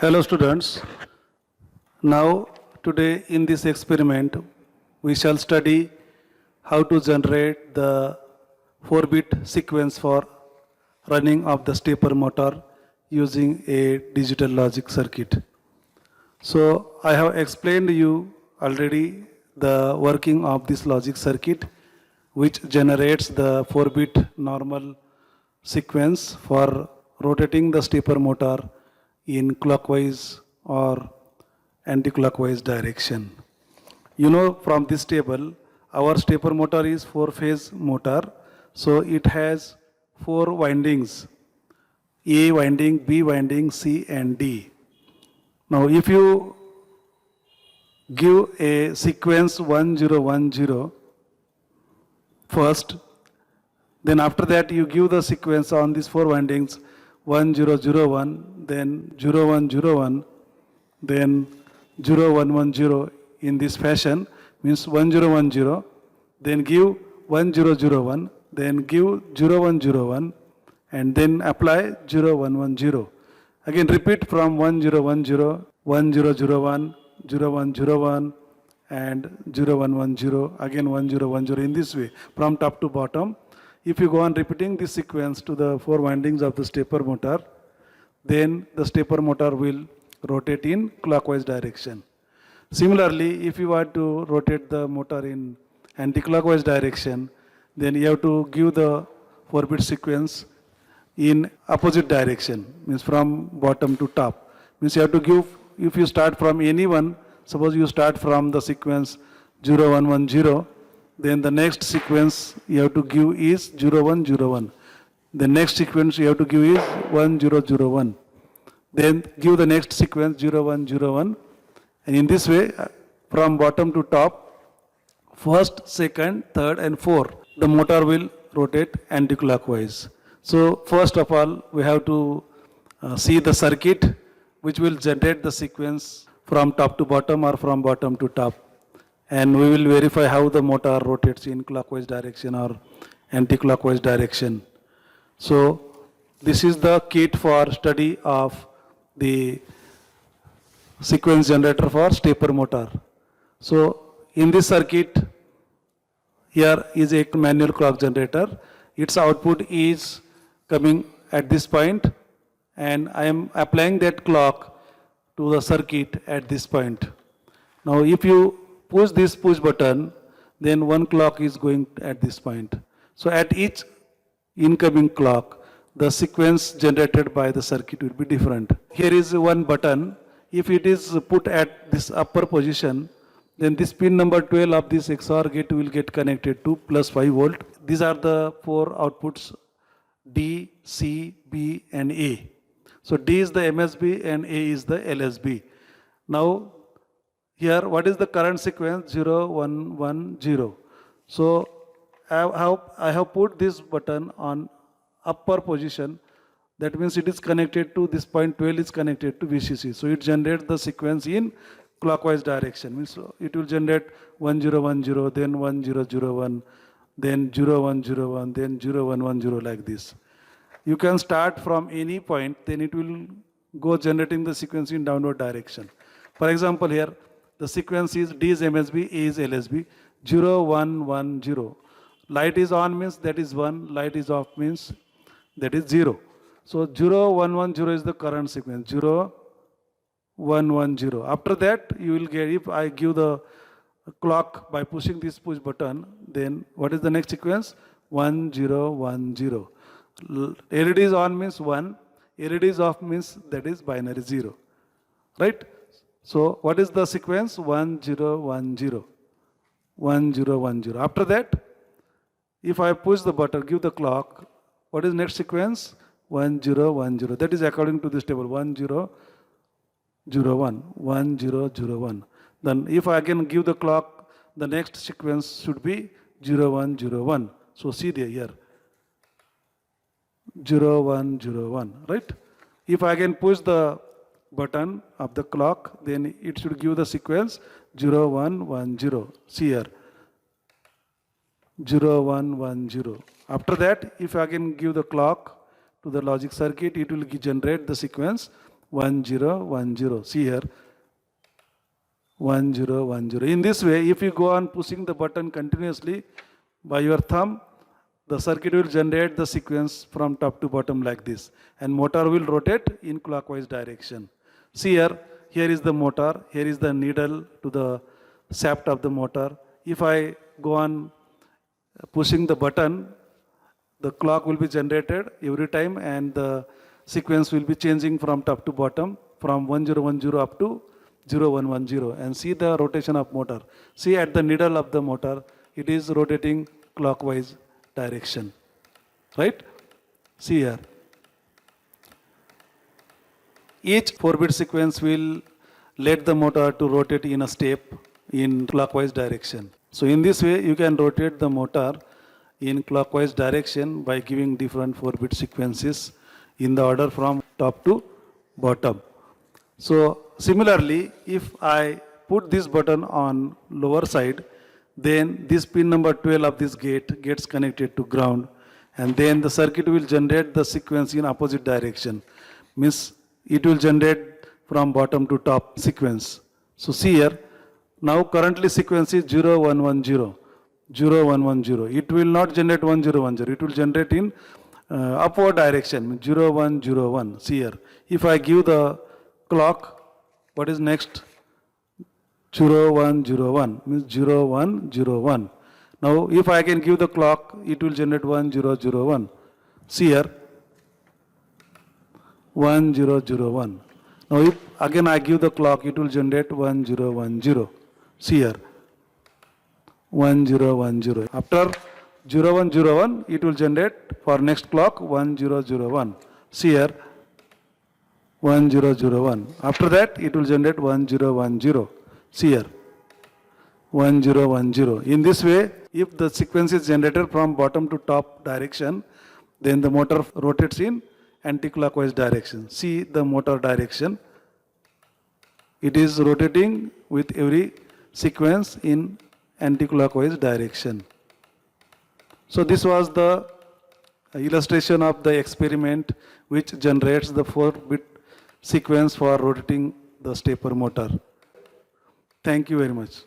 Hello students. Now today in this experiment we shall study how to generate the 4-bit sequence for running of the stepper motor using a digital logic circuit. So I have explained you already the working of this logic circuit which generates the 4-bit normal sequence for rotating the stepper motor in clockwise or anti-clockwise direction. You know from this table, our stepper motor is 4-phase motor, so it has 4 windings, A winding, B winding, C and D. Now if you give a sequence 1010 first, then after that you give the sequence on these 4 windings 1001, then 0101, then 0110 in this fashion, means 1010, then give 1001, then give 0101 and then apply 0110. Again repeat from 1010, 1001, 0101 and 0110, again 1010 in this way from top to bottom. If you go on repeating this sequence to the 4 windings of the stepper motor, then the stepper motor will rotate in clockwise direction. Similarly, if you want to rotate the motor in anti-clockwise direction, then you have to give the 4-bit sequence in opposite direction, means from bottom to top. Means you have to give, if you start from any one, suppose you start from the sequence 0110, then the next sequence you have to give is 0101. The next sequence you have to give is 1001. Then give the next sequence 0101. And in this way, from bottom to top, first, second, third and fourth, the motor will rotate anti-clockwise. So first of all, we have to see the circuit which will generate the sequence from top to bottom or from bottom to top. And we will verify how the motor rotates in clockwise direction or anti-clockwise direction. So this is the kit for study of the sequence generator for stepper motor. So in this circuit, here is a manual clock generator. Its output is coming at this point and I am applying that clock to the circuit at this point. Now if you push this push button, then one clock is going at this point. So at each incoming clock, the sequence generated by the circuit will be different. Here is one button. If it is put at this upper position, then this pin number 12 of this XOR gate will get connected to plus 5 volt. These are the 4 outputs D, C, B and A. So D is the MSB and A is the LSB. Now here, what is the current sequence? 0, 1, 1, 0. So I have put this button on upper position. That means it is connected to this point 12 is connected to VCC. So it generates the sequence in clockwise direction. Means it will generate 1010, then 1001, then 0101, then 0110 like this. You can start from any point, then it will go generating the sequence in downward direction. For example, here the sequence is D is MSB, A is LSB, 0, 1, 1, 0. Light is on means that is 1, light is off means that is 0. So 0, 1, 1, 0 is the current sequence, 0, 1, 1, 0. After that, you will get, if I give the clock by pushing this push button, then what is the next sequence? 1, 0, 1, 0. LED is on means 1, LED is off means that is binary 0. Right? So what is the sequence? 1, 0, 1, 0. 1, 0, 1, 0. After that, if I push the button, give the clock, what is next sequence? 1, 0, 1, 0. That is according to this table, 1, 0, 0, 1. 1, 0, 0, 1. Then if I again give the clock, the next sequence should be 0, 1, 0, 1. So see there here. 0, 1, 0, 1. Right? If I again push the button of the clock, then it should give the sequence 0, 1, 1, 0. See here. 0, 1, 1, 0. After that, if I again give the clock to the logic circuit, it will generate the sequence 1 0 1 0. See here, 1 0 1 0. In this way, if you go on pushing the button continuously by your thumb, the circuit will generate the sequence from top to bottom like this, and motor will rotate in clockwise direction. See here, here is the motor, here is the needle to the shaft of the motor. If I go on pushing the button, the clock will be generated every time, and the sequence will be changing from top to bottom, from 1010 up to 0110. And see the rotation of motor. See at the needle of the motor, it is rotating clockwise direction, right? See here. Each 4-bit sequence will let the motor to rotate in a step in clockwise direction. So in this way, you can rotate the motor in clockwise direction by giving different 4-bit sequences in the order from top to bottom. So similarly, if I put this button on lower side, then this pin number 12 of this gate gets connected to ground, and then the circuit will generate the sequence in opposite direction. Means it will generate from bottom to top sequence. So see here, now currently sequence is 0110, 0110. It will not generate 1010, it will generate in upward direction, 0101. See here, if I give the clock, what is next? 0101 means 0101. Now if I can give the clock, it will generate 1001. See here, 1001. Now if again I give the clock, it will generate 1010. See here, 1010. After 0101, it will generate for next clock 1001. See here, 1001. After that, it will generate 1010. See here, 1010. In this way, if the sequence is generated from bottom to top direction, then the motor rotates in anti-clockwise direction. See the motor direction. It is rotating with every sequence in anti-clockwise direction. So this was the illustration of the experiment which generates the 4-bit sequence for rotating the stepper motor. Thank you very much.